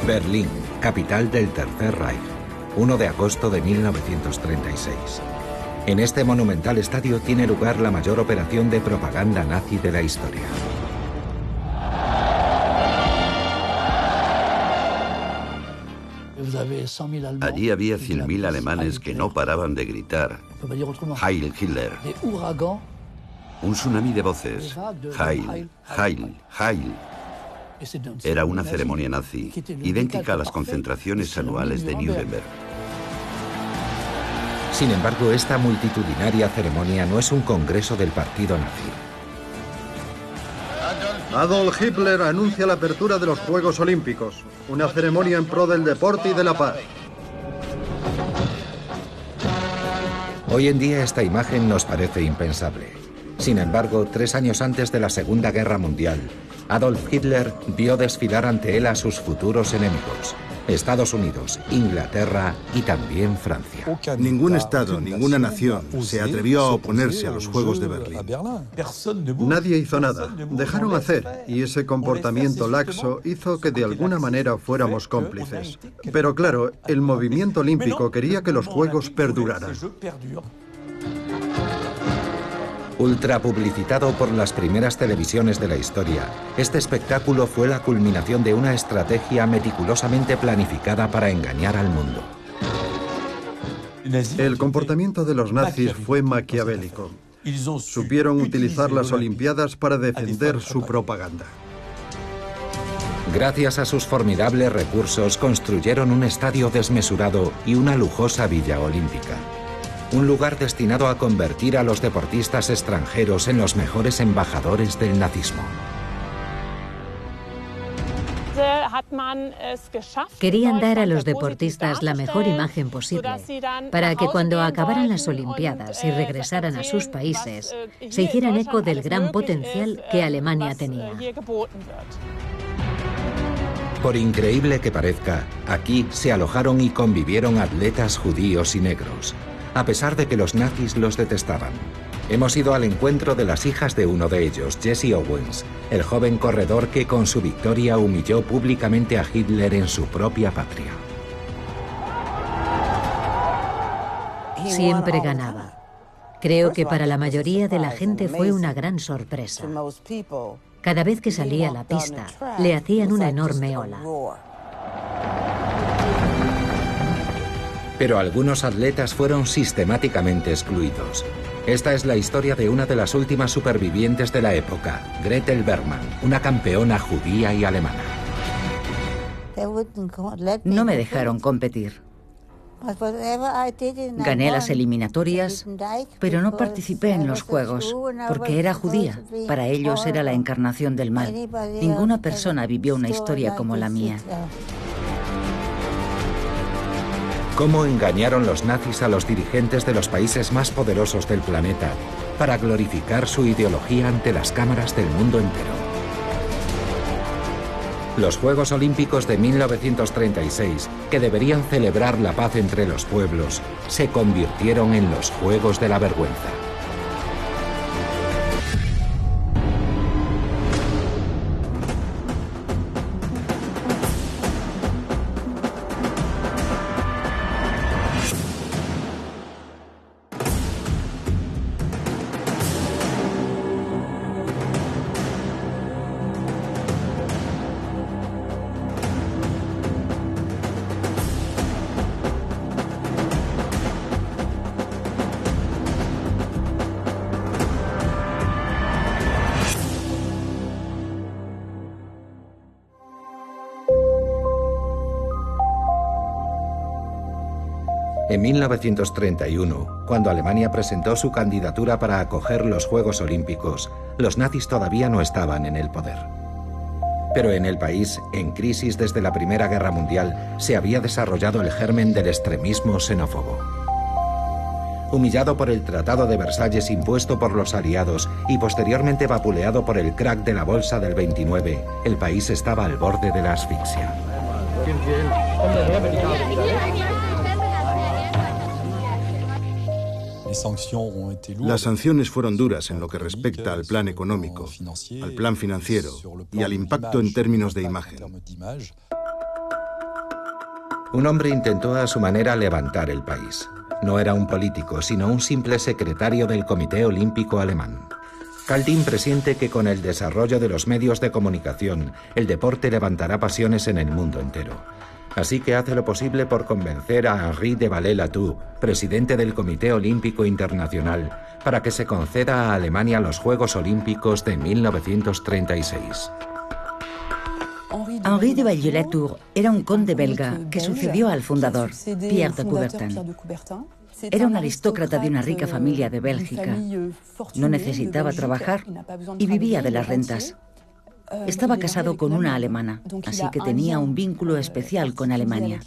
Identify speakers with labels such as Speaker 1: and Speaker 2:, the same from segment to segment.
Speaker 1: Berlín, capital del Tercer Reich, 1 de agosto de 1936. En este monumental estadio tiene lugar la mayor operación de propaganda nazi de la historia.
Speaker 2: Allí había 100.000 alemanes que no paraban de gritar Heil Hitler. Un tsunami de voces. Heil, Heil, Heil. Era una ceremonia nazi, idéntica a las concentraciones anuales de Nuremberg.
Speaker 1: Sin embargo, esta multitudinaria ceremonia no es un congreso del partido nazi.
Speaker 3: Adolf Hitler anuncia la apertura de los Juegos Olímpicos, una ceremonia en pro del deporte y de la paz.
Speaker 1: Hoy en día esta imagen nos parece impensable. Sin embargo, 3 años antes de la Segunda Guerra Mundial, Adolf Hitler vio desfilar ante él a sus futuros enemigos: Estados Unidos, Inglaterra y también Francia.
Speaker 4: Ningún estado, ninguna nación se atrevió a oponerse a los Juegos de Berlín.
Speaker 3: Nadie hizo nada, dejaron hacer, y ese comportamiento laxo hizo que de alguna manera fuéramos cómplices. Pero claro, el movimiento olímpico quería que los Juegos perduraran.
Speaker 1: Ultra publicitado por las primeras televisiones de la historia, este espectáculo fue la culminación de una estrategia meticulosamente planificada para engañar al mundo.
Speaker 3: El comportamiento de los nazis fue maquiavélico. Supieron utilizar las Olimpiadas para defender su propaganda.
Speaker 1: Gracias a sus formidables recursos, construyeron un estadio desmesurado y una lujosa villa olímpica. Un lugar destinado a convertir a los deportistas extranjeros en los mejores embajadores del nazismo.
Speaker 5: Querían dar a los deportistas la mejor imagen posible, para que cuando acabaran las Olimpiadas y regresaran a sus países, se hicieran eco del gran potencial que Alemania tenía.
Speaker 1: Por increíble que parezca, aquí se alojaron y convivieron atletas judíos y negros, a pesar de que los nazis los detestaban. Hemos ido al encuentro de las hijas de uno de ellos, Jesse Owens, el joven corredor que con su victoria humilló públicamente a Hitler en su propia patria.
Speaker 5: Siempre ganaba. Creo que para la mayoría de la gente fue una gran sorpresa. Cada vez que salía a la pista, le hacían una enorme ola.
Speaker 1: Pero algunos atletas fueron sistemáticamente excluidos. Esta es la historia de una de las últimas supervivientes de la época, Gretel Bergmann, una campeona judía y alemana.
Speaker 6: No me dejaron competir. Gané las eliminatorias, pero no participé en los Juegos, porque era judía. Para ellos era la encarnación del mal. Ninguna persona vivió una historia como la mía.
Speaker 1: ¿Cómo engañaron los nazis a los dirigentes de los países más poderosos del planeta para glorificar su ideología ante las cámaras del mundo entero? Los Juegos Olímpicos de 1936, que deberían celebrar la paz entre los pueblos, se convirtieron en los Juegos de la Vergüenza. En 1931, cuando Alemania presentó su candidatura para acoger los Juegos Olímpicos, los nazis todavía no estaban en el poder. Pero en el país, en crisis desde la Primera Guerra Mundial, se había desarrollado el germen del extremismo xenófobo. Humillado por el Tratado de Versalles impuesto por los aliados y posteriormente vapuleado por el crack de la bolsa del 29, el país estaba al borde de la asfixia.
Speaker 4: Las sanciones fueron duras en lo que respecta al plan económico, al plan financiero y al impacto en términos de imagen.
Speaker 1: Un hombre intentó a su manera levantar el país. No era un político, sino un simple secretario del Comité Olímpico Alemán. Karl Diem presiente que con el desarrollo de los medios de comunicación, el deporte levantará pasiones en el mundo entero. Así que hace lo posible por convencer a Henri de Vallée-Latour, presidente del Comité Olímpico Internacional, para que se conceda a Alemania los Juegos Olímpicos de 1936.
Speaker 6: Henri de Vallée-Latour era un conde belga que sucedió al fundador, Pierre de Coubertin. Era un aristócrata de una rica familia de Bélgica. No necesitaba trabajar y vivía de las rentas. Estaba casado con una alemana, así que tenía un vínculo especial con Alemania.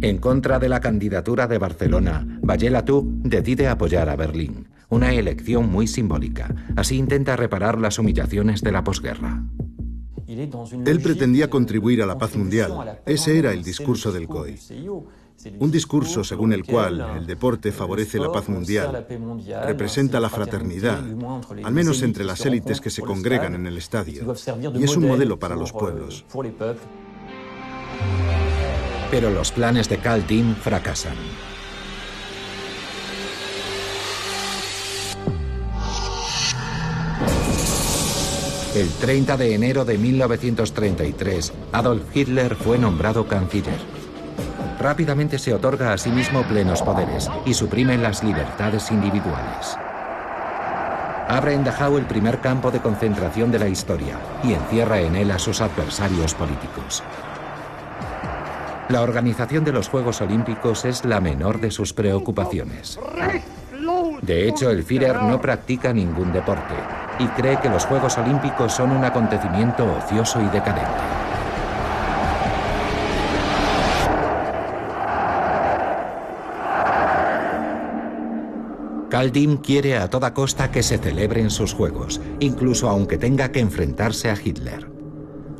Speaker 1: En contra de la candidatura de Barcelona, Vallée-Latour decide apoyar a Berlín, una elección muy simbólica. Así intenta reparar las humillaciones de la posguerra.
Speaker 4: Él pretendía contribuir a la paz mundial. Ese era el discurso del COI. Un discurso según el cual el deporte favorece la paz mundial, representa la fraternidad, al menos entre las élites que se congregan en el estadio, y es un modelo para los pueblos.
Speaker 1: Pero los planes de Karl Diem fracasan. El 30 de enero de 1933, Adolf Hitler fue nombrado canciller. Rápidamente se otorga a sí mismo plenos poderes y suprime las libertades individuales. Abre en Dachau el primer campo de concentración de la historia y encierra en él a sus adversarios políticos. La organización de los Juegos Olímpicos es la menor de sus preocupaciones. De hecho, el Führer no practica ningún deporte y cree que los Juegos Olímpicos son un acontecimiento ocioso y decadente. Karl Diem quiere a toda costa que se celebren sus Juegos, incluso aunque tenga que enfrentarse a Hitler.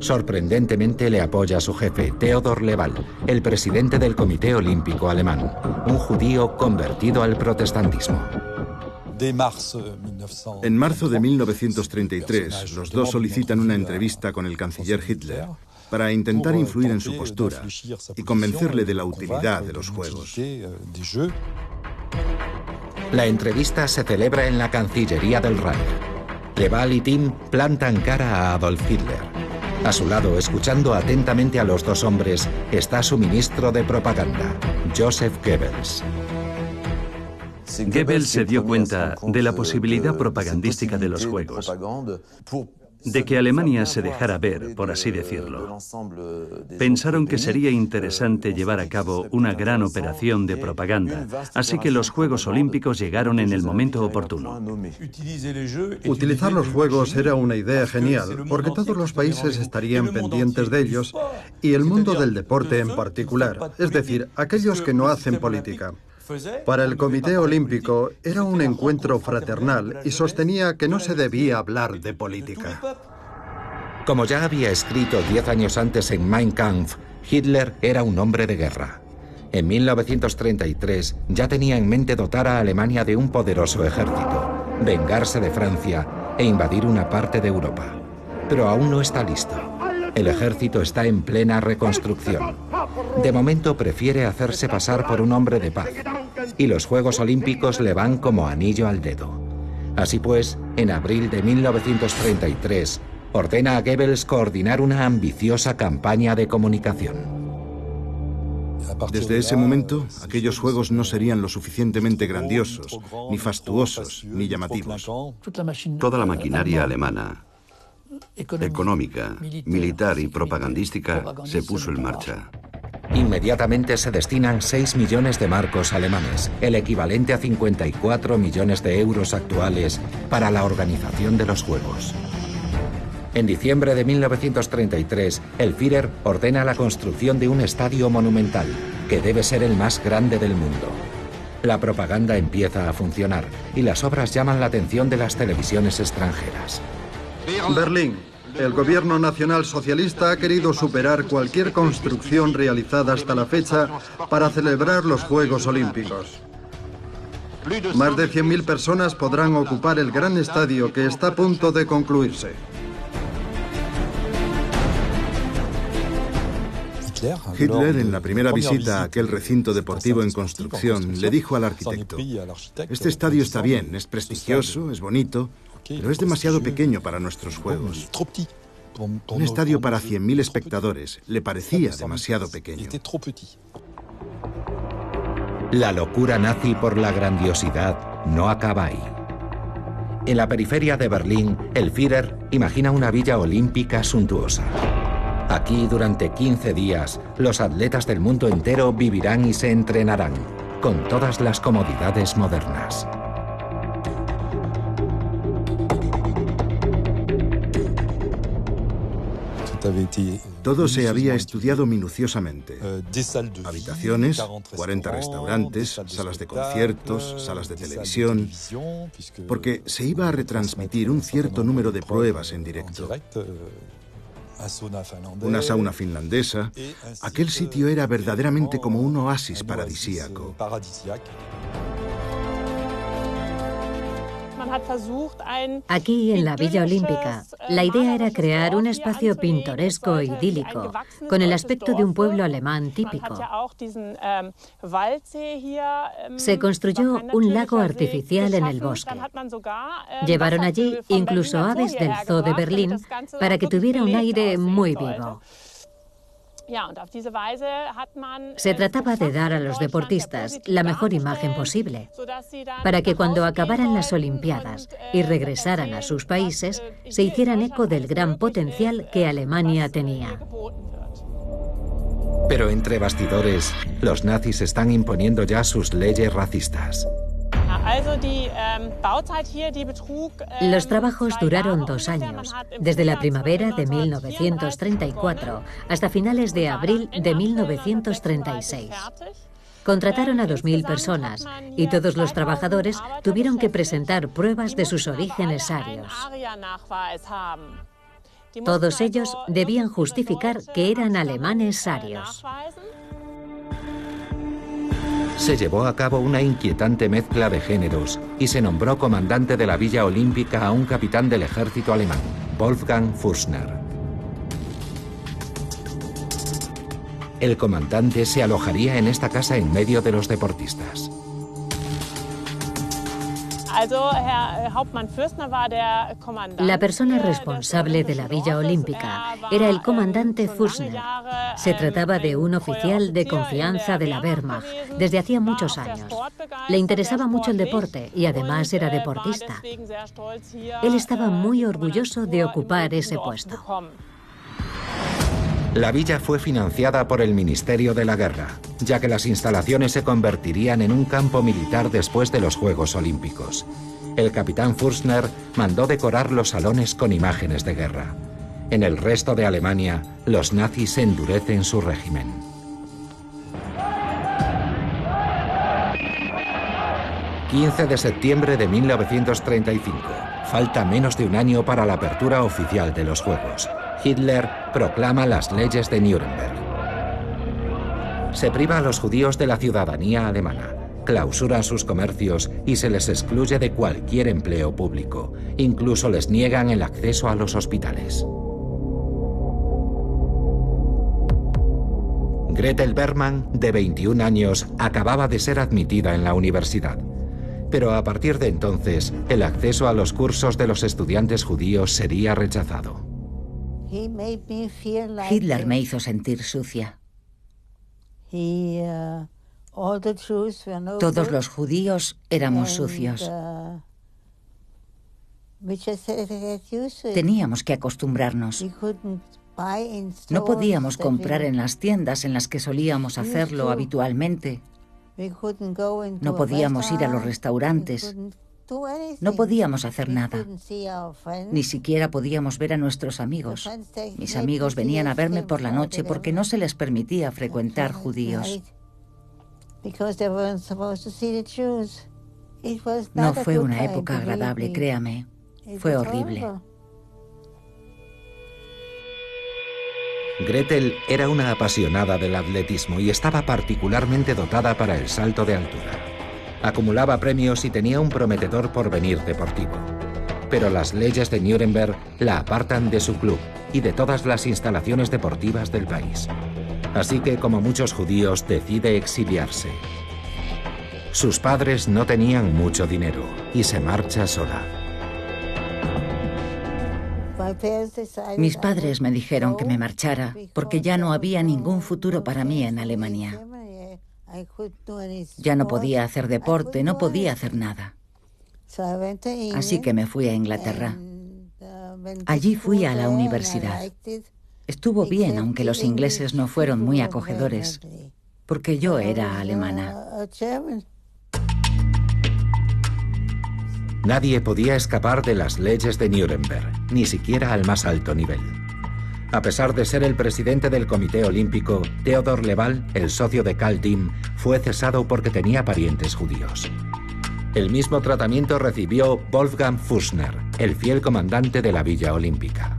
Speaker 1: Sorprendentemente le apoya a su jefe, Theodor Leval, el presidente del Comité Olímpico Alemán, un judío convertido al protestantismo.
Speaker 4: En marzo de 1933, los dos solicitan una entrevista con el canciller Hitler para intentar influir en su postura y convencerle de la utilidad de los Juegos.
Speaker 1: La entrevista se celebra en la Cancillería del Reich. Leval y Diem plantan cara a Adolf Hitler. A su lado, escuchando atentamente a los dos hombres, está su ministro de propaganda, Joseph Goebbels.
Speaker 7: Goebbels se dio cuenta de la posibilidad propagandística de los Juegos, de que Alemania se dejara ver, por así decirlo. Pensaron que sería interesante llevar a cabo una gran operación de propaganda, así que los Juegos Olímpicos llegaron en el momento oportuno.
Speaker 3: Utilizar los Juegos era una idea genial, porque todos los países estarían pendientes de ellos y el mundo del deporte en particular, es decir, aquellos que no hacen política. Para el Comité Olímpico era un encuentro fraternal y sostenía que no se debía hablar de política.
Speaker 1: Como ya había escrito 10 años antes en Mein Kampf, Hitler era un hombre de guerra. En 1933 ya tenía en mente dotar a Alemania de un poderoso ejército, vengarse de Francia e invadir una parte de Europa. Pero aún no está listo. El ejército está en plena reconstrucción. De momento prefiere hacerse pasar por un hombre de paz. Y los Juegos Olímpicos le van como anillo al dedo. Así pues, en abril de 1933, ordena a Goebbels coordinar una ambiciosa campaña de comunicación.
Speaker 4: Desde ese momento, aquellos Juegos no serían lo suficientemente grandiosos, ni fastuosos, ni llamativos.
Speaker 2: Toda la maquinaria alemana, económica, militar y propagandística, se puso en marcha.
Speaker 1: Inmediatamente se destinan 6 millones de marcos alemanes, el equivalente a 54 millones de euros actuales, para la organización de los Juegos. En diciembre de 1933, el Führer ordena la construcción de un estadio monumental, que debe ser el más grande del mundo. La propaganda empieza a funcionar y las obras llaman la atención de las televisiones extranjeras.
Speaker 3: Berlín. El gobierno nacional socialista ha querido superar cualquier construcción realizada hasta la fecha para celebrar los Juegos Olímpicos. Más de 100.000 personas podrán ocupar el gran estadio que está a punto de concluirse.
Speaker 4: Hitler, en la primera visita a aquel recinto deportivo en construcción, le dijo al arquitecto: este estadio está bien, es prestigioso, es bonito, pero es demasiado pequeño para nuestros juegos. Un estadio para 100.000 espectadores le parecía demasiado pequeño.
Speaker 1: La locura nazi por la grandiosidad no acaba ahí. En la periferia de Berlín, el Führer imagina una villa olímpica suntuosa. Aquí, durante 15 días, los atletas del mundo entero vivirán y se entrenarán, con todas las comodidades modernas.
Speaker 4: Todo se había estudiado minuciosamente. Habitaciones, 40 restaurantes, salas de conciertos, salas de televisión, porque se iba a retransmitir un cierto número de pruebas en directo. Una sauna finlandesa. Aquel sitio era verdaderamente como un oasis paradisíaco.
Speaker 5: Aquí, en la Villa Olímpica, la idea era crear un espacio pintoresco e idílico, con el aspecto de un pueblo alemán típico. Se construyó un lago artificial en el bosque. Llevaron allí incluso aves del Zoo de Berlín para que tuviera un aire muy vivo. Se trataba de dar a los deportistas la mejor imagen posible, para que cuando acabaran las Olimpiadas y regresaran a sus países, se hicieran eco del gran potencial que Alemania tenía.
Speaker 1: Pero entre bastidores, los nazis están imponiendo ya sus leyes racistas.
Speaker 5: Los trabajos duraron 2 años, desde la primavera de 1934 hasta finales de abril de 1936. Contrataron a 2.000 personas y todos los trabajadores tuvieron que presentar pruebas de sus orígenes arios. Todos ellos debían justificar que eran alemanes arios.
Speaker 1: Se llevó a cabo una inquietante mezcla de géneros y se nombró comandante de la Villa Olímpica a un capitán del ejército alemán, Wolfgang Fürstner. El comandante se alojaría en esta casa en medio de los deportistas.
Speaker 5: La persona responsable de la Villa Olímpica era el comandante Fürstner. Se trataba de un oficial de confianza de la Wehrmacht desde hacía muchos años. Le interesaba mucho el deporte y además era deportista. Él estaba muy orgulloso de ocupar ese puesto.
Speaker 1: La villa fue financiada por el Ministerio de la Guerra, ya que las instalaciones se convertirían en un campo militar después de los Juegos Olímpicos. El capitán Fürstner mandó decorar los salones con imágenes de guerra. En el resto de Alemania, los nazis endurecen su régimen. ...15 de septiembre de 1935. Falta menos de un año para la apertura oficial de los Juegos. Hitler proclama las leyes de Nuremberg. Se priva a los judíos de la ciudadanía alemana, clausura sus comercios y se les excluye de cualquier empleo público. Incluso les niegan el acceso a los hospitales. Gretel Bergmann, de 21 años, acababa de ser admitida en la universidad. Pero a partir de entonces, el acceso a los cursos de los estudiantes judíos sería rechazado.
Speaker 6: Hitler me hizo sentir sucia. Todos los judíos éramos sucios. Teníamos que acostumbrarnos. No podíamos comprar en las tiendas en las que solíamos hacerlo habitualmente. No podíamos ir a los restaurantes. No podíamos hacer nada. Ni siquiera podíamos ver a nuestros amigos. Mis amigos venían a verme por la noche porque no se les permitía frecuentar judíos. No fue una época agradable, créame. Fue horrible.
Speaker 1: Gretel era una apasionada del atletismo y estaba particularmente dotada para el salto de altura. Acumulaba premios y tenía un prometedor porvenir deportivo. Pero las leyes de Nuremberg la apartan de su club y de todas las instalaciones deportivas del país. Así que, como muchos judíos, decide exiliarse. Sus padres no tenían mucho dinero y se marcha sola.
Speaker 6: Mis padres me dijeron que me marchara porque ya no había ningún futuro para mí en Alemania. Ya no podía hacer deporte, no podía hacer nada. Así que me fui a Inglaterra. Allí fui a la universidad. Estuvo bien, aunque los ingleses no fueron muy acogedores, porque yo era alemana.
Speaker 1: Nadie podía escapar de las leyes de Nuremberg, ni siquiera al más alto nivel. A pesar de ser el presidente del Comité Olímpico, Theodor Leval, el socio de Karl Diem, fue cesado porque tenía parientes judíos. El mismo tratamiento recibió Wolfgang Fürstner, el fiel comandante de la Villa Olímpica.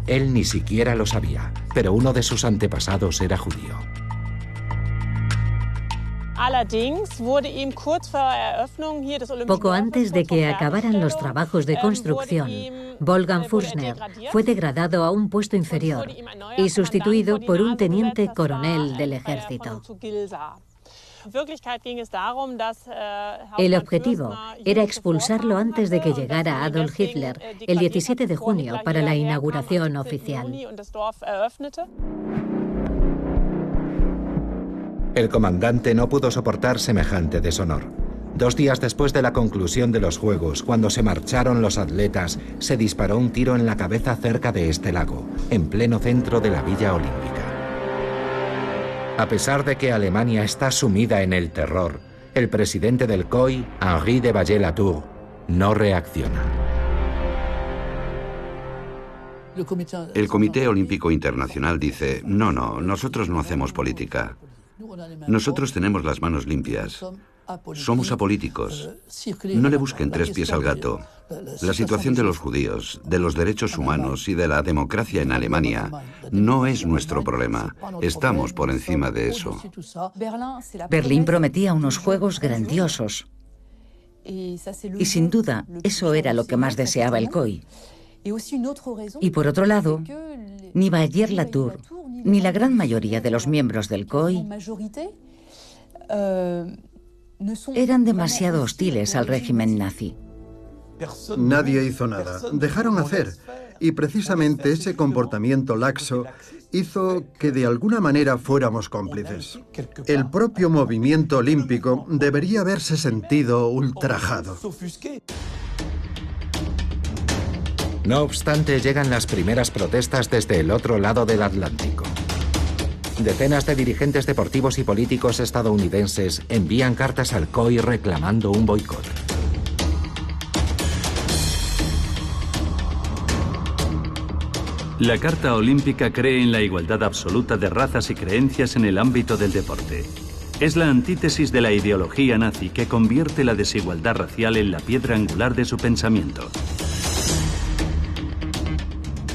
Speaker 1: Él ni siquiera lo sabía, pero uno de sus antepasados era judío.
Speaker 5: Poco antes de que acabaran los trabajos de construcción, Wolfgang Fürstner fue degradado a un puesto inferior y sustituido por un teniente coronel del ejército. El objetivo era expulsarlo antes de que llegara Adolf Hitler el 17 de junio para la inauguración oficial.
Speaker 1: El comandante no pudo soportar semejante deshonor. 2 días después de la conclusión de los Juegos, cuando se marcharon los atletas, se disparó un tiro en la cabeza cerca de este lago, en pleno centro de la Villa Olímpica. A pesar de que Alemania está sumida en el terror, el presidente del COI, Henri de Vallée-Latour, no reacciona.
Speaker 2: El Comité Olímpico Internacional dice, no, nosotros no hacemos política. Nosotros tenemos las manos limpias. Somos apolíticos. No le busquen 3 pies al gato. La situación de los judíos, de los derechos humanos y de la democracia en Alemania no es nuestro problema. Estamos por encima de eso.
Speaker 6: Berlín prometía unos juegos grandiosos. Y sin duda, eso era lo que más deseaba el COI. Y por otro lado, ni Vallée-Latour, ni la gran mayoría de los miembros del COI eran demasiado hostiles al régimen nazi.
Speaker 3: Nadie hizo nada, dejaron hacer, y precisamente ese comportamiento laxo hizo que de alguna manera fuéramos cómplices. El propio movimiento olímpico debería haberse sentido ultrajado.
Speaker 1: No obstante, llegan las primeras protestas desde el otro lado del Atlántico. Decenas de dirigentes deportivos y políticos estadounidenses envían cartas al COI reclamando un boicot.
Speaker 7: La Carta Olímpica cree en la igualdad absoluta de razas y creencias en el ámbito del deporte. Es la antítesis de la ideología nazi que convierte la desigualdad racial en la piedra angular de su pensamiento.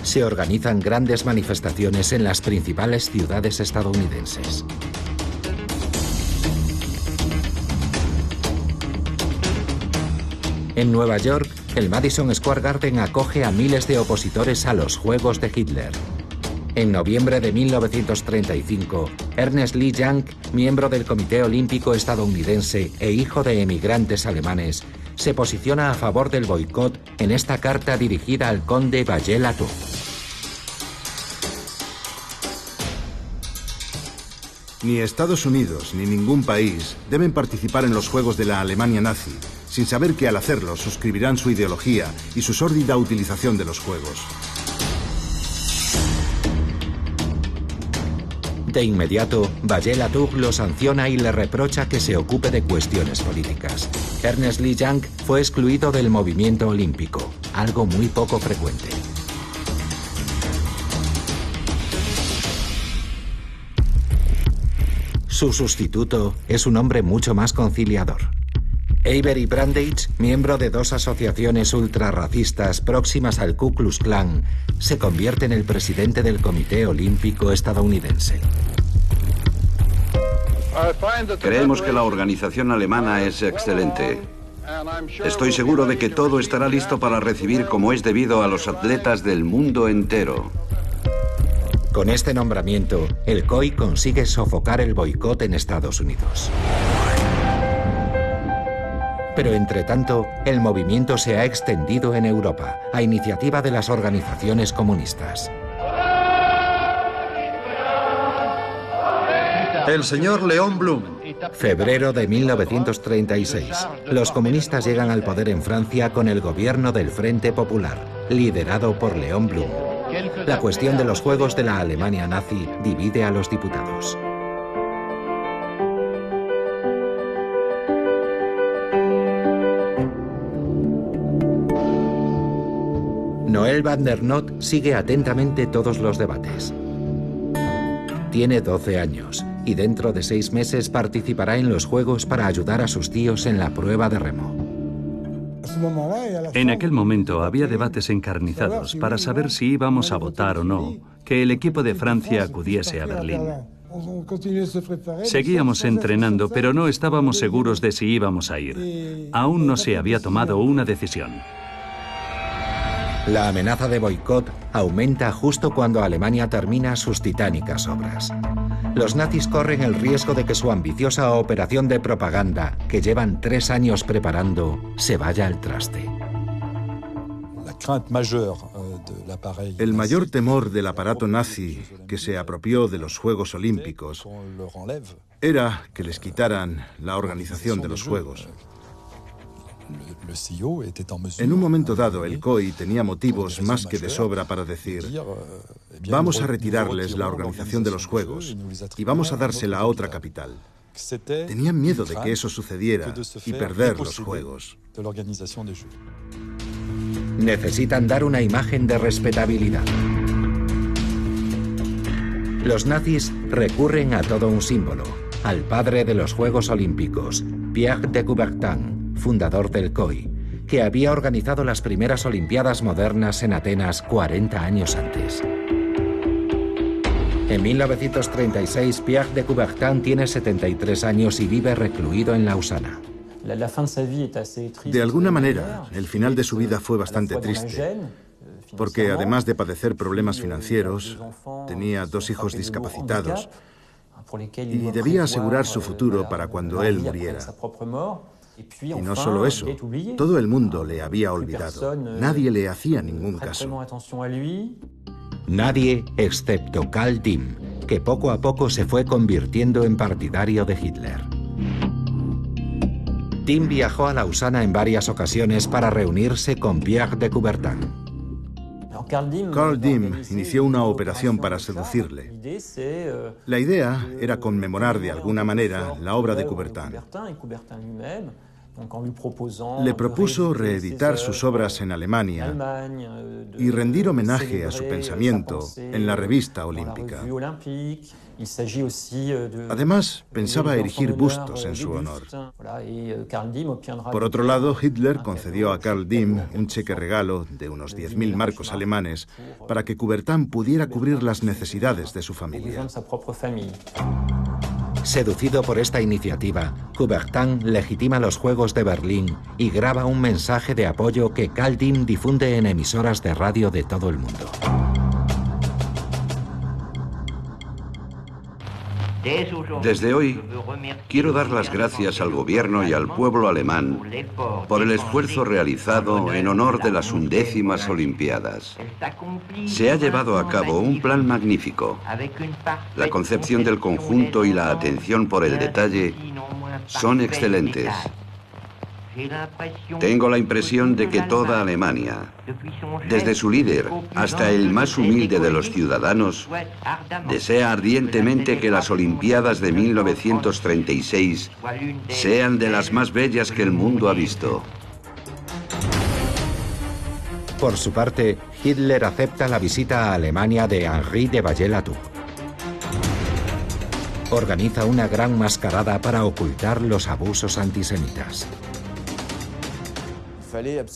Speaker 1: Se organizan grandes manifestaciones en las principales ciudades estadounidenses. En Nueva York, el Madison Square Garden acoge a miles de opositores a los Juegos de Hitler. En noviembre de 1935, Ernest Lee Young, miembro del Comité Olímpico estadounidense e hijo de emigrantes alemanes, se posiciona a favor del boicot en esta carta dirigida al conde Vallée-Latour.
Speaker 4: Ni Estados Unidos ni ningún país deben participar en los Juegos de la Alemania nazi, sin saber que al hacerlo suscribirán su ideología y su sórdida utilización de los Juegos.
Speaker 1: De inmediato, Vallée-Latour lo sanciona y le reprocha que se ocupe de cuestiones políticas. Ernest Lee Young fue excluido del movimiento olímpico, algo muy poco frecuente. Su sustituto es un hombre mucho más conciliador. Avery Brundage, miembro de 2 asociaciones ultrarracistas próximas al Ku Klux Klan, se convierte en el presidente del Comité Olímpico estadounidense.
Speaker 2: Creemos que la organización alemana es excelente. Estoy seguro de que todo estará listo para recibir como es debido a los atletas del mundo entero.
Speaker 1: Con este nombramiento, el COI consigue sofocar el boicot en Estados Unidos. Pero entre tanto, el movimiento se ha extendido en Europa, a iniciativa de las organizaciones comunistas.
Speaker 3: El señor Léon Blum.
Speaker 1: Febrero de 1936. Los comunistas llegan al poder en Francia con el gobierno del Frente Popular, liderado por Léon Blum. La cuestión de los juegos de la Alemania nazi divide a los diputados. Noël van der Noot sigue atentamente todos los debates. Tiene 12 años y dentro de 6 meses participará en los Juegos para ayudar a sus tíos en la prueba de remo.
Speaker 7: En aquel momento había debates encarnizados para saber si íbamos a votar o no que el equipo de Francia acudiese a Berlín. Seguíamos entrenando, pero no estábamos seguros de si íbamos a ir. Aún no se había tomado una decisión.
Speaker 1: La amenaza de boicot aumenta justo cuando Alemania termina sus titánicas obras. Los nazis corren el riesgo de que su ambiciosa operación de propaganda, que llevan 3 años preparando, se vaya al traste.
Speaker 4: El mayor temor del aparato nazi que se apropió de los Juegos Olímpicos era que les quitaran la organización de los Juegos. En un momento dado, el COI tenía motivos más que de sobra para decir: vamos a retirarles la organización de los Juegos y vamos a dársela a otra capital. Tenían miedo de que eso sucediera y perder los Juegos.
Speaker 1: Necesitan dar una imagen de respetabilidad. Los nazis recurren a todo un símbolo, al padre de los Juegos Olímpicos, Pierre de Coubertin, fundador del COI, que había organizado las primeras Olimpiadas modernas en Atenas 40 años antes. En 1936, Pierre de Coubertin tiene 73 años y vive recluido en Lausana.
Speaker 4: De alguna manera, el final de su vida fue bastante triste, porque además de padecer problemas financieros, tenía 2 hijos discapacitados y debía asegurar su futuro para cuando él muriera. Y no solo eso, todo el mundo le había olvidado. Nadie le hacía ningún caso.
Speaker 1: Nadie excepto Karl Diem, que poco a poco se fue convirtiendo en partidario de Hitler. Diem viajó a Lausana en varias ocasiones para reunirse con Pierre de Coubertin.
Speaker 4: Karl Diem inició una operación para seducirle. La idea era conmemorar de alguna manera la obra de Coubertin. Le propuso reeditar sus obras en Alemania y rendir homenaje a su pensamiento en la revista olímpica. Además, pensaba erigir bustos en su honor. Por otro lado, Hitler concedió a Karl Diem un cheque regalo de unos 10.000 marcos alemanes para que Coubertin pudiera cubrir las necesidades de su familia.
Speaker 1: Seducido por esta iniciativa, Coubertin legitima los Juegos de Berlín y graba un mensaje de apoyo que Karl Diem difunde en emisoras de radio de todo el mundo.
Speaker 2: Desde hoy, quiero dar las gracias al gobierno y al pueblo alemán por el esfuerzo realizado en honor de las 11ª Olimpiadas. Se ha llevado a cabo un plan magnífico. La concepción del conjunto y la atención por el detalle son excelentes. Tengo la impresión de que toda Alemania, desde su líder hasta el más humilde de los ciudadanos, desea ardientemente que las Olimpiadas de 1936 sean de las más bellas que el mundo ha visto.
Speaker 1: Por su parte, Hitler acepta la visita a Alemania de Henri de Vallée-Latour. Organiza una gran mascarada para ocultar los abusos antisemitas.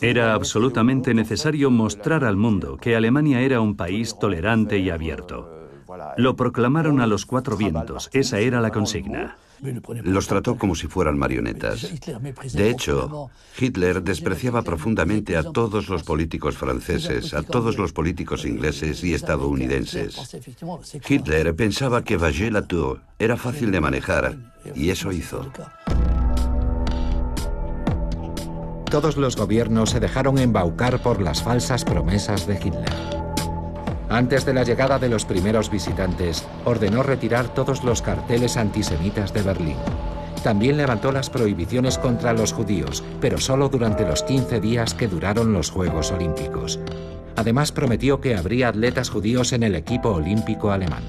Speaker 7: Era absolutamente necesario mostrar al mundo que Alemania era un país tolerante y abierto. Lo proclamaron a los cuatro vientos. Esa era la consigna.
Speaker 2: Los trató como si fueran marionetas. De hecho, Hitler despreciaba profundamente a todos los políticos franceses, a todos los políticos ingleses y estadounidenses. Hitler pensaba que Vallée-Latour era fácil de manejar, y eso hizo.
Speaker 1: Todos los gobiernos se dejaron embaucar por las falsas promesas de Hitler. Antes de la llegada de los primeros visitantes, ordenó retirar todos los carteles antisemitas de Berlín. También levantó las prohibiciones contra los judíos, pero solo durante los 15 días que duraron los Juegos Olímpicos. Además, prometió que habría atletas judíos en el equipo olímpico alemán.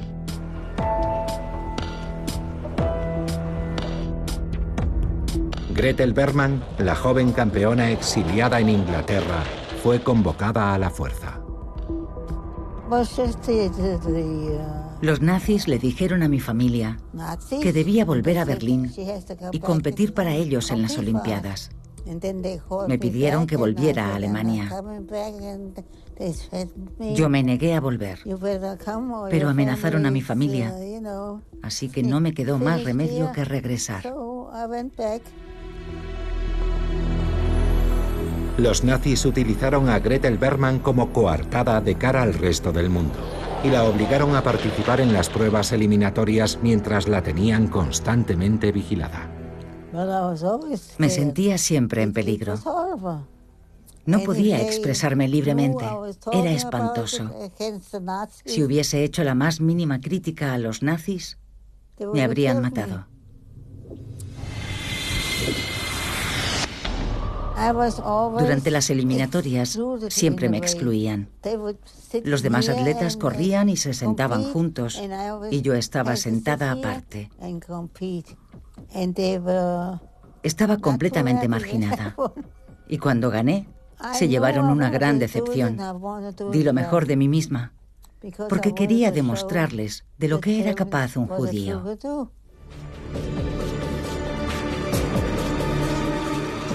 Speaker 1: Gretel Bergmann, la joven campeona exiliada en Inglaterra, fue convocada a la fuerza.
Speaker 6: Los nazis le dijeron a mi familia que debía volver a Berlín y competir para ellos en las Olimpiadas. Me pidieron que volviera a Alemania. Yo me negué a volver, pero amenazaron a mi familia, así que no me quedó más remedio que regresar.
Speaker 1: Los nazis utilizaron a Gretel Bergmann como coartada de cara al resto del mundo y la obligaron a participar en las pruebas eliminatorias mientras la tenían constantemente vigilada.
Speaker 6: Me sentía siempre en peligro. No podía expresarme libremente. Era espantoso. Si hubiese hecho la más mínima crítica a los nazis, me habrían matado. Durante las eliminatorias siempre me excluían. Los demás atletas corrían y se sentaban juntos y yo estaba sentada aparte. Estaba completamente marginada. Y cuando gané, se llevaron una gran decepción. Di lo mejor de mí misma, porque quería demostrarles de lo que era capaz un judío.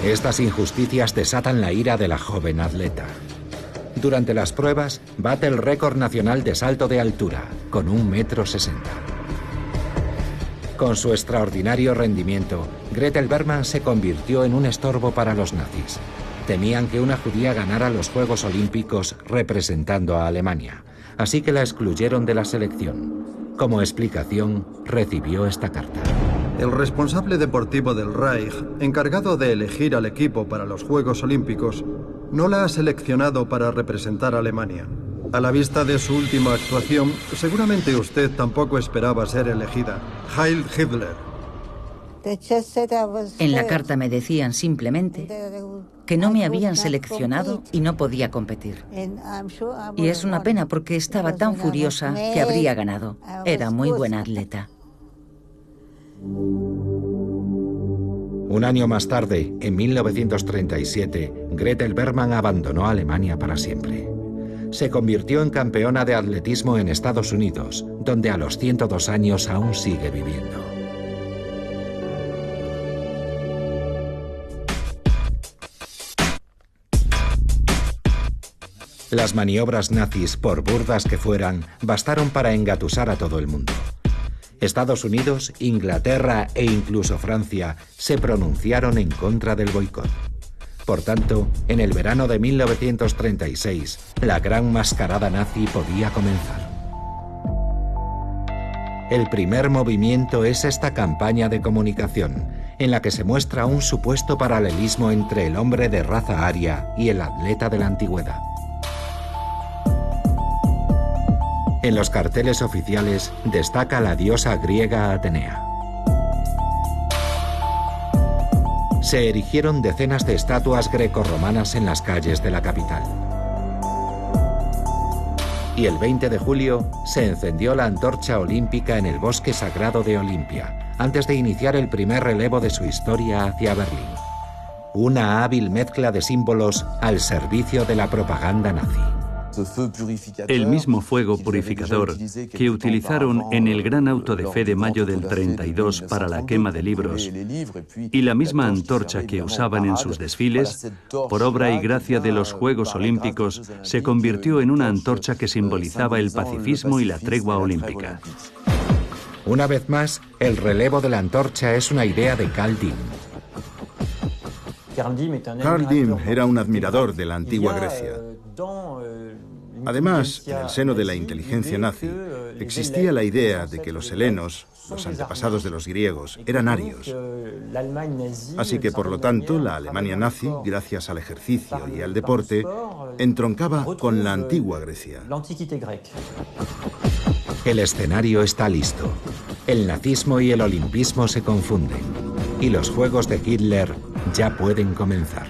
Speaker 1: Estas injusticias desatan la ira de la joven atleta. Durante las pruebas, bate el récord nacional de salto de altura, con 1,60 m. Con su extraordinario rendimiento, Gretel Bergmann se convirtió en un estorbo para los nazis. Temían que una judía ganara los Juegos Olímpicos representando a Alemania, así que la excluyeron de la selección. Como explicación, recibió esta carta.
Speaker 3: El responsable deportivo del Reich, encargado de elegir al equipo para los Juegos Olímpicos, no la ha seleccionado para representar a Alemania. A la vista de su última actuación, seguramente usted tampoco esperaba ser elegida. Heil Hitler.
Speaker 6: En la carta me decían simplemente que no me habían seleccionado y no podía competir. Y es una pena porque estaba tan furiosa que habría ganado. Era muy buena atleta.
Speaker 1: Un año más tarde, en 1937, Gretel Bergmann abandonó Alemania para siempre. Se convirtió en campeona de atletismo en Estados Unidos, donde a los 102 años aún sigue viviendo. Las maniobras nazis, por burdas que fueran, bastaron para engatusar a todo el mundo. Estados Unidos, Inglaterra e incluso Francia se pronunciaron en contra del boicot. Por tanto, en el verano de 1936, la gran mascarada nazi podía comenzar. El primer movimiento es esta campaña de comunicación, en la que se muestra un supuesto paralelismo entre el hombre de raza aria y el atleta de la antigüedad. En los carteles oficiales destaca la diosa griega Atenea. Se erigieron decenas de estatuas grecorromanas en las calles de la capital. Y el 20 de julio se encendió la antorcha olímpica en el bosque sagrado de Olimpia, antes de iniciar el primer relevo de su historia hacia Berlín. Una hábil mezcla de símbolos al servicio de la propaganda nazi.
Speaker 7: El mismo fuego purificador que utilizaron en el gran auto de fe de mayo del 32 para la quema de libros y la misma antorcha que usaban en sus desfiles, por obra y gracia de los Juegos Olímpicos, se convirtió en una antorcha que simbolizaba el pacifismo y la tregua olímpica.
Speaker 1: Una vez más, el relevo de la antorcha es una idea de Carl Diem.
Speaker 4: Carl Diem era un admirador de la antigua Grecia. Además, en el seno de la inteligencia nazi, existía la idea de que los helenos, los antepasados de los griegos, eran arios. Así que, por lo tanto, la Alemania nazi, gracias al ejercicio y al deporte, entroncaba con la antigua Grecia.
Speaker 1: El escenario está listo. El nazismo y el olimpismo se confunden. Y los juegos de Hitler ya pueden comenzar.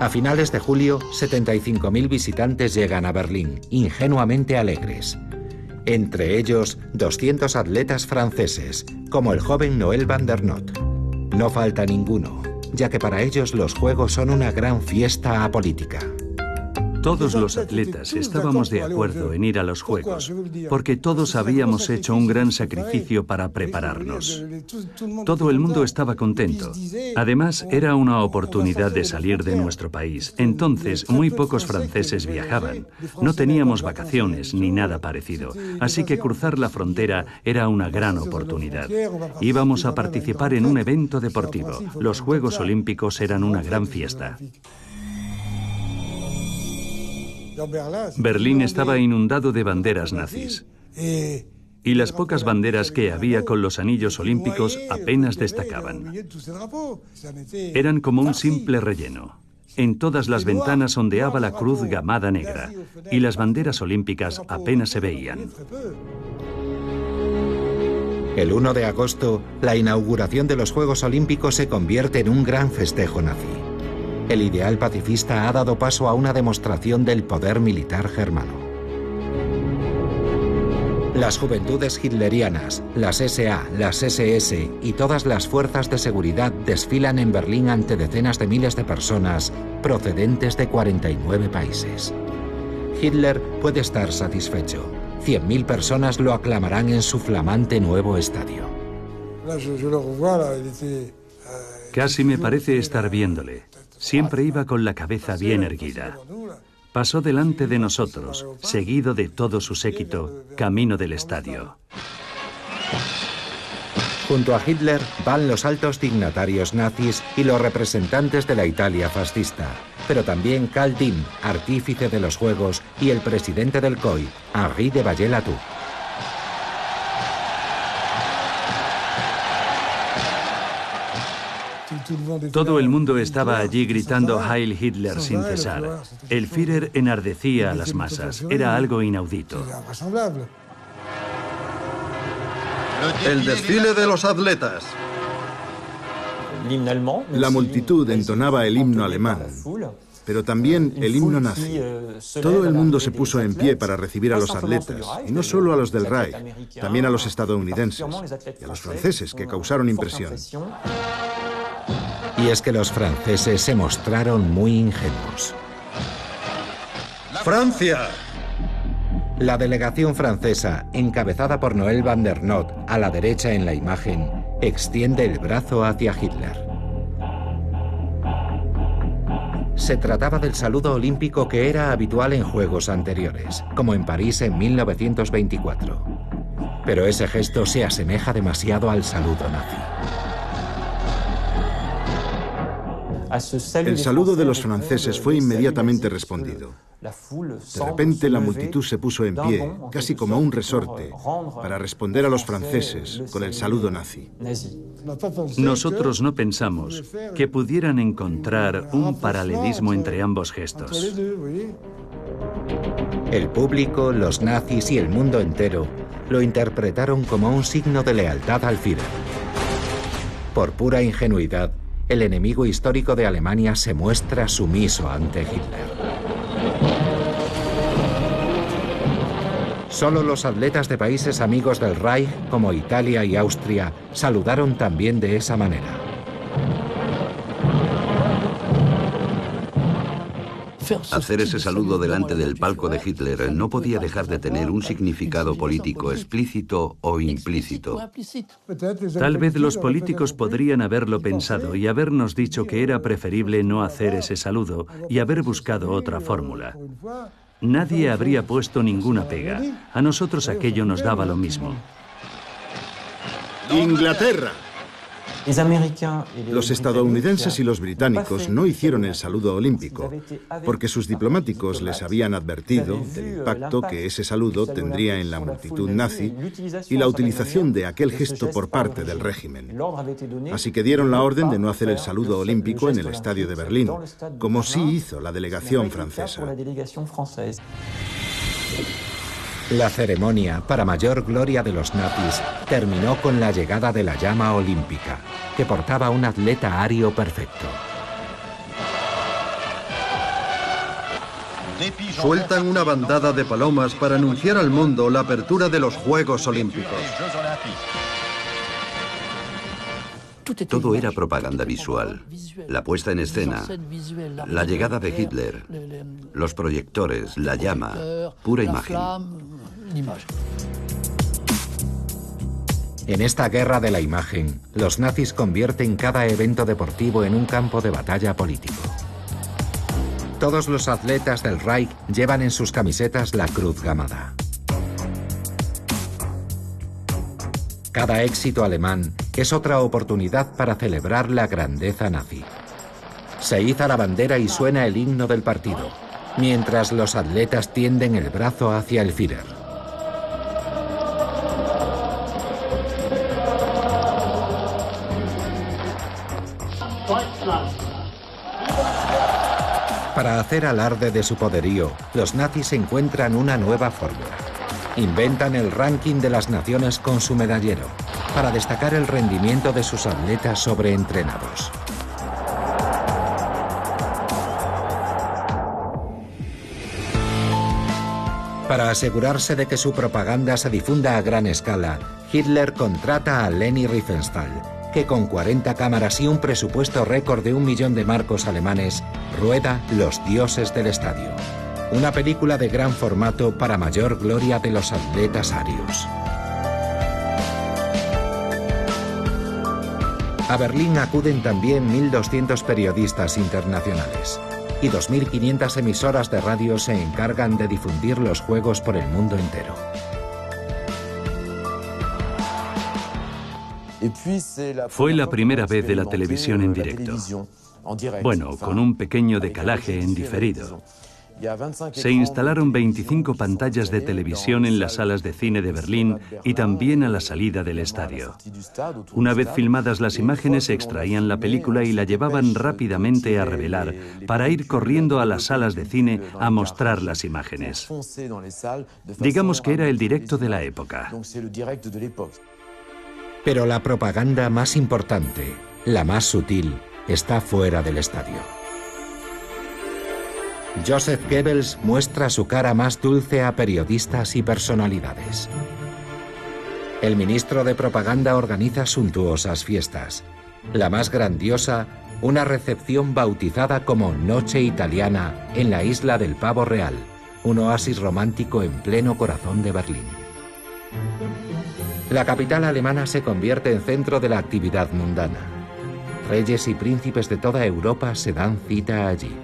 Speaker 1: A finales de julio, 75.000 visitantes llegan a Berlín, ingenuamente alegres. Entre ellos, 200 atletas franceses, como el joven Noël van der Noot. No falta ninguno, ya que para ellos los Juegos son una gran fiesta apolítica.
Speaker 7: Todos los atletas estábamos de acuerdo en ir a los Juegos, porque todos habíamos hecho un gran sacrificio para prepararnos. Todo el mundo estaba contento. Además, era una oportunidad de salir de nuestro país. Entonces, muy pocos franceses viajaban. No teníamos vacaciones ni nada parecido. Así que cruzar la frontera era una gran oportunidad. Íbamos a participar en un evento deportivo. Los Juegos Olímpicos eran una gran fiesta. Berlín estaba inundado de banderas nazis. Y las pocas banderas que había con los anillos olímpicos apenas destacaban. Eran como un simple relleno. En todas las ventanas ondeaba la cruz gamada negra, y las banderas olímpicas apenas se veían.
Speaker 1: El 1 de agosto, la inauguración de los Juegos Olímpicos se convierte en un gran festejo nazi. El ideal pacifista ha dado paso a una demostración del poder militar germano. Las juventudes hitlerianas, las SA, las SS y todas las fuerzas de seguridad desfilan en Berlín ante decenas de miles de personas procedentes de 49 países. Hitler puede estar satisfecho. 100.000 personas lo aclamarán en su flamante nuevo estadio.
Speaker 7: Casi me parece estar viéndole. Siempre iba con la cabeza bien erguida. Pasó delante de nosotros, seguido de todo su séquito, camino del estadio.
Speaker 1: Junto a Hitler van los altos dignatarios nazis y los representantes de la Italia fascista, pero también Carl Diem, artífice de los Juegos, y el presidente del COI, Henri de Vallée-Latour.
Speaker 7: Todo el mundo estaba allí gritando Heil Hitler sin cesar. El Führer enardecía a las masas. Era algo inaudito.
Speaker 3: El desfile de los atletas.
Speaker 4: La multitud entonaba el himno alemán, pero también el himno nazi. Todo el mundo se puso en pie para recibir a los atletas, y no solo a los del Reich, también a los estadounidenses y a los franceses, que causaron impresión.
Speaker 1: Y es que los franceses se mostraron muy ingenuos.
Speaker 3: ¡Francia!
Speaker 1: La delegación francesa, encabezada por Noël van der Noot, a la derecha en la imagen, extiende el brazo hacia Hitler. Se trataba del saludo olímpico que era habitual en Juegos anteriores, como en París en 1924. Pero ese gesto se asemeja demasiado al saludo nazi.
Speaker 4: El saludo de los franceses fue inmediatamente respondido. De repente la multitud se puso en pie, casi como un resorte, para responder a los franceses con el saludo nazi.
Speaker 7: Nosotros no pensamos que pudieran encontrar un paralelismo entre ambos gestos.
Speaker 1: El público, los nazis y el mundo entero lo interpretaron como un signo de lealtad al Führer. Por pura ingenuidad, el enemigo histórico de Alemania se muestra sumiso ante Hitler. Solo los atletas de países amigos del Reich, como Italia y Austria, saludaron también de esa manera.
Speaker 2: Hacer ese saludo delante del palco de Hitler no podía dejar de tener un significado político explícito o implícito.
Speaker 7: Tal vez los políticos podrían haberlo pensado y habernos dicho que era preferible no hacer ese saludo y haber buscado otra fórmula. Nadie habría puesto ninguna pega. A nosotros aquello nos daba lo mismo.
Speaker 4: Inglaterra. Los estadounidenses y los británicos no hicieron el saludo olímpico porque sus diplomáticos les habían advertido del impacto que ese saludo tendría en la multitud nazi y la utilización de aquel gesto por parte del régimen. Así que dieron la orden de no hacer el saludo olímpico en el estadio de Berlín, como sí hizo la delegación francesa.
Speaker 1: La ceremonia, para mayor gloria de los nazis, terminó con la llegada de la llama olímpica, que portaba un atleta ario perfecto.
Speaker 3: Sueltan una bandada de palomas para anunciar al mundo la apertura de los Juegos Olímpicos.
Speaker 2: Todo era propaganda visual. La puesta en escena, la llegada de Hitler, los proyectores, la llama, pura imagen.
Speaker 1: En esta guerra de la imagen, los nazis convierten cada evento deportivo en un campo de batalla político. Todos los atletas del Reich llevan en sus camisetas la cruz gamada. Cada éxito alemán es otra oportunidad para celebrar la grandeza nazi. Se iza la bandera y suena el himno del partido, mientras los atletas tienden el brazo hacia el Führer. Para hacer alarde de su poderío, los nazis encuentran una nueva fórmula. Inventan el ranking de las naciones con su medallero, para destacar el rendimiento de sus atletas sobreentrenados. Para asegurarse de que su propaganda se difunda a gran escala, Hitler contrata a Leni Riefenstahl, que con 40 cámaras y un presupuesto récord de 1 millón de marcos alemanes, rueda Los dioses del estadio. Una película de gran formato para mayor gloria de los atletas arios. A Berlín acuden también 1.200 periodistas internacionales y 2.500 emisoras de radio se encargan de difundir los Juegos por el mundo entero.
Speaker 7: Fue la primera vez de la televisión en directo. Bueno, con un pequeño decalaje en diferido. Se instalaron 25 pantallas de televisión en las salas de cine de Berlín y también a la salida del estadio. Una vez filmadas las imágenes, extraían la película y la llevaban rápidamente a revelar para ir corriendo a las salas de cine a mostrar las imágenes. Digamos que era el directo de la época.
Speaker 1: Pero la propaganda más importante, la más sutil, está fuera del estadio. Joseph Goebbels muestra su cara más dulce a periodistas y personalidades. El ministro de propaganda organiza suntuosas fiestas. La más grandiosa, una recepción bautizada como Noche Italiana en la isla del Pavo Real, un oasis romántico en pleno corazón de Berlín. La capital alemana se convierte en centro de la actividad mundana. Reyes y príncipes de toda Europa se dan cita allí.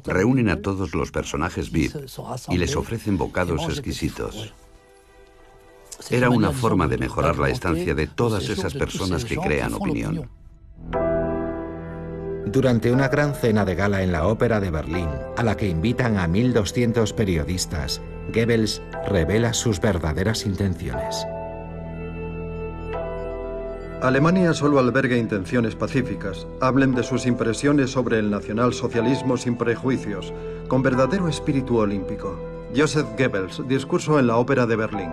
Speaker 2: Reúnen a todos los personajes VIP y les ofrecen bocados exquisitos. Era una forma de mejorar la estancia de todas esas personas que crean opinión.
Speaker 1: Durante una gran cena de gala en la Ópera de Berlín, a la que invitan a 1.200 periodistas, Goebbels revela sus verdaderas intenciones.
Speaker 3: Alemania solo alberga intenciones pacíficas. Hablen de sus impresiones sobre el nacionalsocialismo sin prejuicios, con verdadero espíritu olímpico. Joseph Goebbels, discurso en la Ópera de Berlín.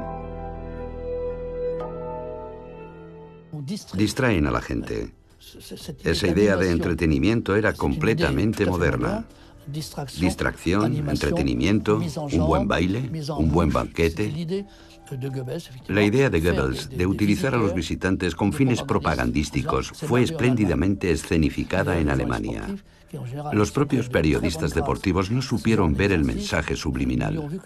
Speaker 2: Distraen a la gente. Esa idea de entretenimiento era completamente moderna. Distracción, entretenimiento, un buen baile, un buen banquete. La idea de Goebbels de utilizar a los visitantes con fines propagandísticos fue espléndidamente escenificada en Alemania. Los propios periodistas deportivos no supieron ver el mensaje subliminal.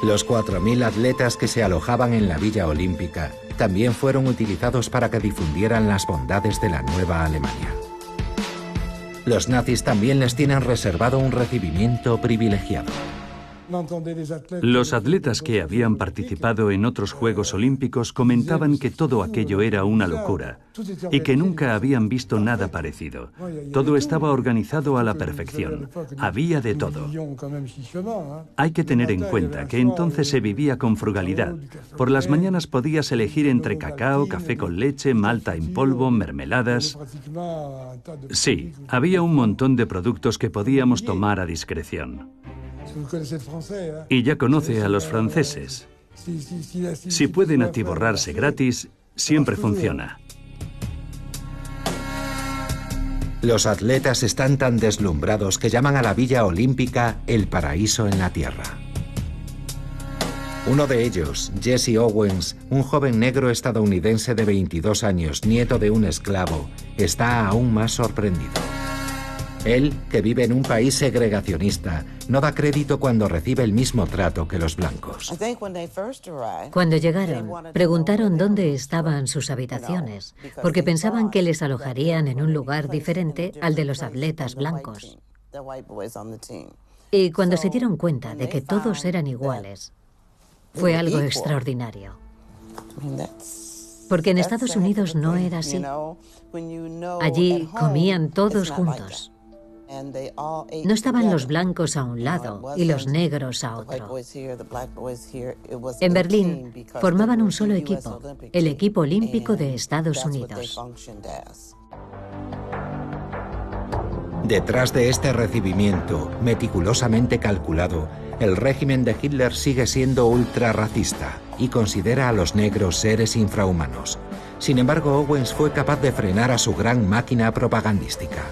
Speaker 1: Los 4.000 atletas que se alojaban en la Villa Olímpica también fueron utilizados para que difundieran las bondades de la nueva Alemania. Los nazis también les tienen reservado un recibimiento privilegiado.
Speaker 7: Los atletas que habían participado en otros Juegos Olímpicos comentaban que todo aquello era una locura y que nunca habían visto nada parecido. Todo estaba organizado a la perfección. Había de todo. Hay que tener en cuenta que entonces se vivía con frugalidad. Por las mañanas podías elegir entre cacao, café con leche, malta en polvo, mermeladas. Sí, había un montón de productos que podíamos tomar a discreción. Y ya conoce a los franceses. Si pueden atiborrarse gratis, siempre funciona.
Speaker 1: Los atletas están tan deslumbrados que llaman a la Villa Olímpica el paraíso en la tierra. Uno de ellos, Jesse Owens, un joven negro estadounidense de 22 años, nieto de un esclavo, está aún más sorprendido. Él, que vive en un país segregacionista, no da crédito cuando recibe el mismo trato que los blancos.
Speaker 5: Cuando llegaron, preguntaron dónde estaban sus habitaciones, porque pensaban que les alojarían en un lugar diferente al de los atletas blancos. Y cuando se dieron cuenta de que todos eran iguales, fue algo extraordinario. Porque en Estados Unidos no era así. Allí comían todos juntos. No estaban los blancos a un lado y los negros a otro. En Berlín formaban un solo equipo, el equipo olímpico de Estados Unidos.
Speaker 1: Detrás de este recibimiento, meticulosamente calculado, el régimen de Hitler sigue siendo ultrarracista y considera a los negros seres infrahumanos. Sin embargo, Owens fue capaz de frenar a su gran máquina propagandística.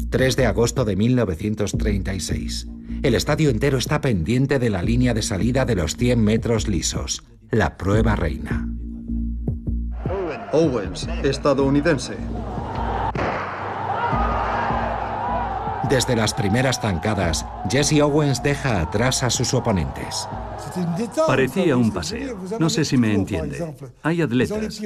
Speaker 1: 3 de agosto de 1936. El estadio entero está pendiente de la línea de salida de los 100 metros lisos, la prueba reina.
Speaker 3: Owens, estadounidense.
Speaker 1: Desde las primeras zancadas, Jesse Owens deja atrás a sus oponentes.
Speaker 7: Parecía un paseo. No sé si me entiende. Hay atletas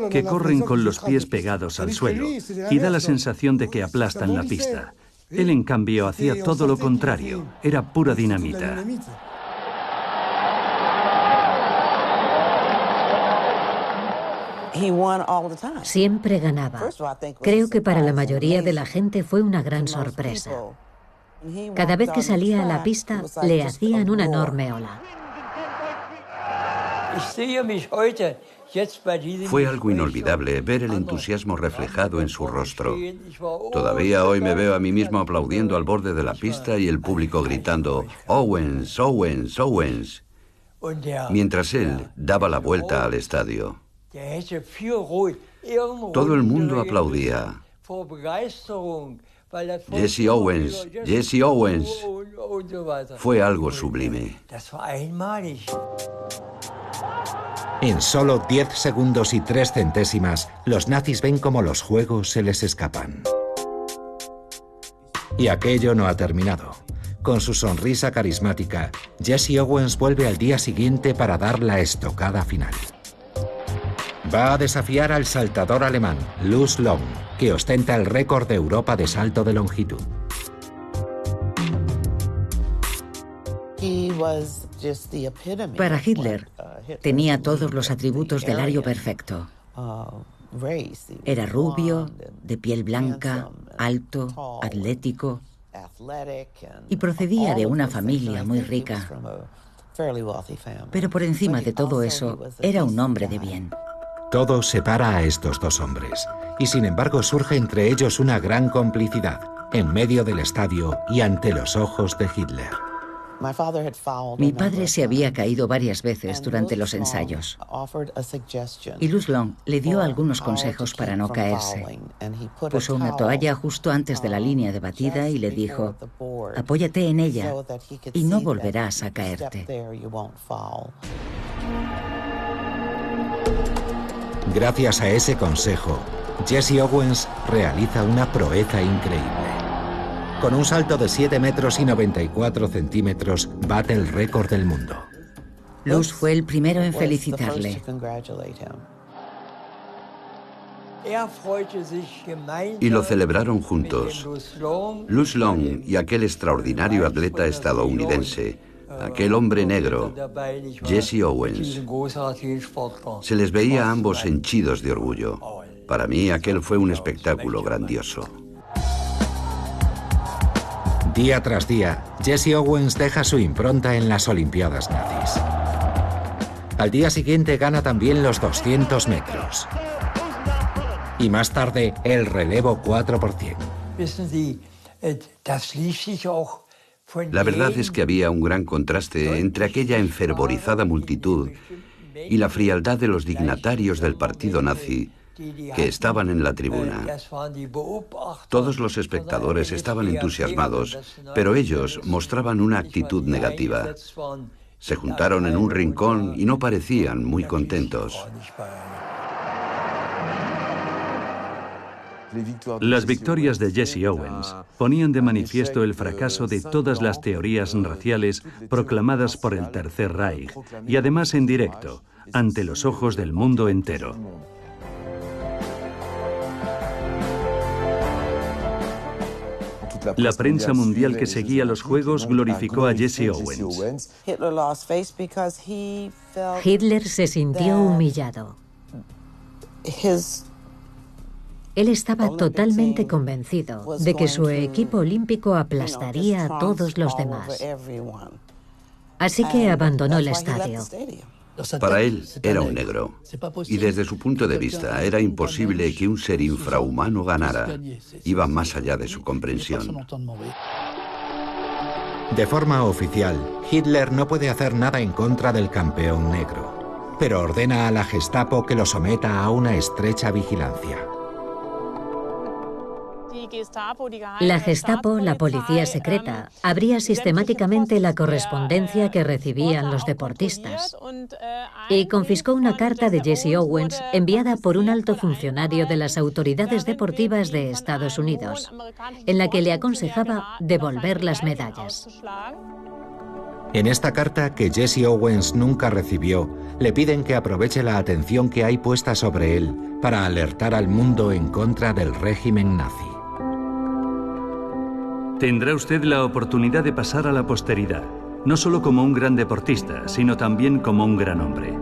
Speaker 7: que corren con los pies pegados al suelo y da la sensación de que aplastan la pista. Él, en cambio, hacía todo lo contrario. Era pura dinamita.
Speaker 5: Siempre ganaba. Creo que para la mayoría de la gente fue una gran sorpresa. Cada vez que salía a la pista, le hacían una enorme ola.
Speaker 2: Fue algo inolvidable ver el entusiasmo reflejado en su rostro. Todavía hoy me veo a mí mismo aplaudiendo al borde de la pista y el público gritando «Owens, Owens, Owens», mientras él daba la vuelta al estadio. Todo el mundo aplaudía. Jesse Owens, Jesse Owens. Fue algo sublime.
Speaker 1: En solo 10 segundos y 3 centésimas, los nazis ven cómo los juegos se les escapan. Y aquello no ha terminado. Con su sonrisa carismática, Jesse Owens vuelve al día siguiente para dar la estocada final. Va a desafiar al saltador alemán, Luz Long, que ostenta el récord de Europa de salto de longitud.
Speaker 6: Para Hitler, tenía todos los atributos del ario perfecto. Era rubio, de piel blanca, alto, atlético, y procedía de una familia muy rica. Pero por encima de todo eso, era un hombre de bien.
Speaker 1: Todo separa a estos dos hombres, y sin embargo surge entre ellos una gran complicidad, en medio del estadio y ante los ojos de Hitler.
Speaker 6: Mi padre se había caído varias veces durante los ensayos, y Luz Long le dio algunos consejos para no caerse. Puso una toalla justo antes de la línea de batida y le dijo: apóyate en ella y no volverás a caerte.
Speaker 1: Gracias a ese consejo, Jesse Owens realiza una proeza increíble. Con un salto de 7 metros y 94 centímetros, bate el récord del mundo.
Speaker 6: Luz fue el primero en felicitarle.
Speaker 2: Y lo celebraron juntos. Luz Long y aquel extraordinario atleta estadounidense, aquel hombre negro, Jesse Owens. Se les veía a ambos henchidos de orgullo. Para mí, aquel fue un espectáculo grandioso.
Speaker 1: Día tras día, Jesse Owens deja su impronta en las Olimpiadas nazis. Al día siguiente gana también los 200 metros. Y más tarde, el relevo 4%.
Speaker 2: La verdad es que había un gran contraste entre aquella enfervorizada multitud y la frialdad de los dignatarios del partido nazi que estaban en la tribuna. Todos los espectadores estaban entusiasmados, pero ellos mostraban una actitud negativa. Se juntaron en un rincón y no parecían muy contentos.
Speaker 7: Las victorias de Jesse Owens ponían de manifiesto el fracaso de todas las teorías raciales proclamadas por el Tercer Reich y además en directo, ante los ojos del mundo entero. La prensa mundial que seguía los Juegos glorificó a Jesse Owens.
Speaker 5: Hitler se sintió humillado. Él estaba totalmente convencido de que su equipo olímpico aplastaría a todos los demás. Así que abandonó el estadio.
Speaker 2: Para él era un negro, y desde su punto de vista era imposible que un ser infrahumano ganara. Iba más allá de su comprensión.
Speaker 1: De forma oficial, Hitler no puede hacer nada en contra del campeón negro, pero ordena a la Gestapo que lo someta a una estrecha vigilancia.
Speaker 5: La Gestapo, la policía secreta, abría sistemáticamente la correspondencia que recibían los deportistas y confiscó una carta de Jesse Owens enviada por un alto funcionario de las autoridades deportivas de Estados Unidos, en la que le aconsejaba devolver las medallas.
Speaker 1: En esta carta, que Jesse Owens nunca recibió, le piden que aproveche la atención que hay puesta sobre él para alertar al mundo en contra del régimen nazi.
Speaker 7: Tendrá usted la oportunidad de pasar a la posteridad, no solo como un gran deportista, sino también como un gran hombre.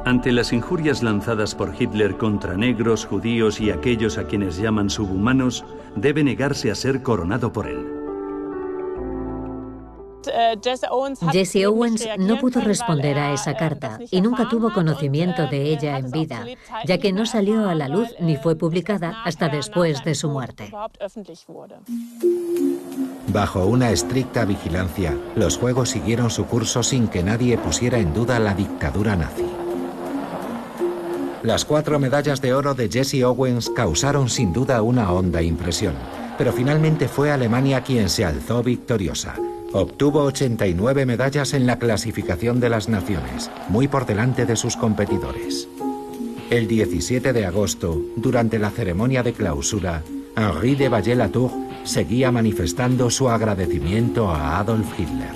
Speaker 7: Ante las injurias lanzadas por Hitler contra negros, judíos y aquellos a quienes llaman subhumanos, debe negarse a ser coronado por él.
Speaker 5: Jesse Owens no pudo responder a esa carta y nunca tuvo conocimiento de ella en vida, ya que no salió a la luz ni fue publicada hasta después de su muerte.
Speaker 1: Bajo una estricta vigilancia, los Juegos siguieron su curso sin que nadie pusiera en duda la dictadura nazi. Las 4 medallas de oro de Jesse Owens causaron sin duda una honda impresión, pero finalmente fue Alemania quien se alzó victoriosa. Obtuvo 89 medallas en la clasificación de las naciones, muy por delante de sus competidores. El 17 de agosto, durante la ceremonia de clausura, Henri de Vallée-Latour seguía manifestando su agradecimiento a Adolf Hitler.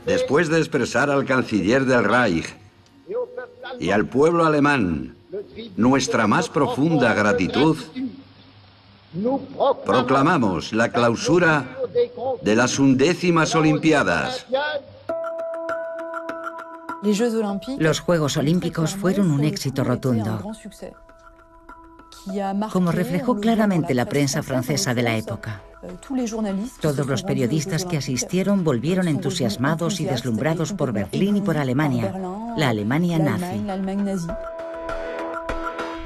Speaker 2: Después de expresar al canciller del Reich y al pueblo alemán nuestra más profunda gratitud, proclamamos la clausura de las 11ª Olimpiadas.
Speaker 6: Los Juegos Olímpicos fueron un éxito rotundo, como reflejó claramente la prensa francesa de la época. Todos los periodistas que asistieron volvieron entusiasmados y deslumbrados por Berlín y por Alemania, la Alemania nazi.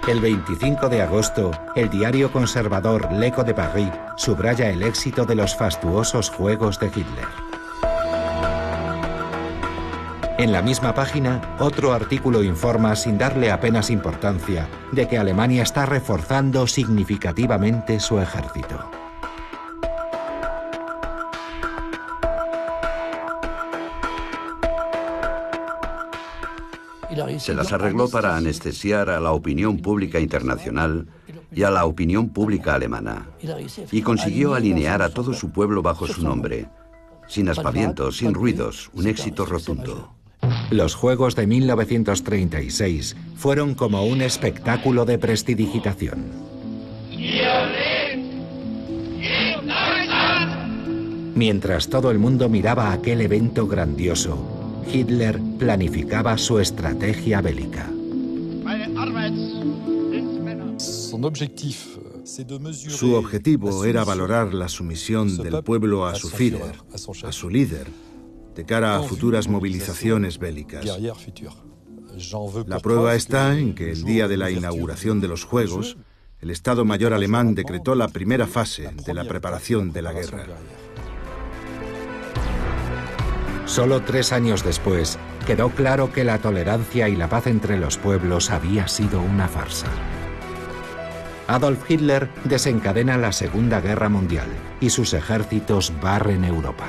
Speaker 1: El 25 de agosto, el diario conservador L'Echo de Paris subraya el éxito de los fastuosos Juegos de Hitler. En la misma página, otro artículo informa, sin darle apenas importancia, de que Alemania está reforzando significativamente su ejército.
Speaker 2: Se las arregló para anestesiar a la opinión pública internacional y a la opinión pública alemana, y consiguió alinear a todo su pueblo bajo su nombre, sin aspavientos, sin ruidos, un éxito rotundo.
Speaker 1: Los Juegos de 1936 fueron como un espectáculo de prestidigitación. Mientras todo el mundo miraba aquel evento grandioso, Hitler planificaba su estrategia bélica.
Speaker 4: Su objetivo era valorar la sumisión del pueblo a su Führer, a su líder, de cara a futuras movilizaciones bélicas. La prueba está en que el día de la inauguración de los Juegos, el Estado Mayor alemán decretó la primera fase de la preparación de la guerra.
Speaker 1: Solo 3 años después, quedó claro que la tolerancia y la paz entre los pueblos había sido una farsa. Adolf Hitler desencadena la Segunda Guerra Mundial y sus ejércitos barren Europa.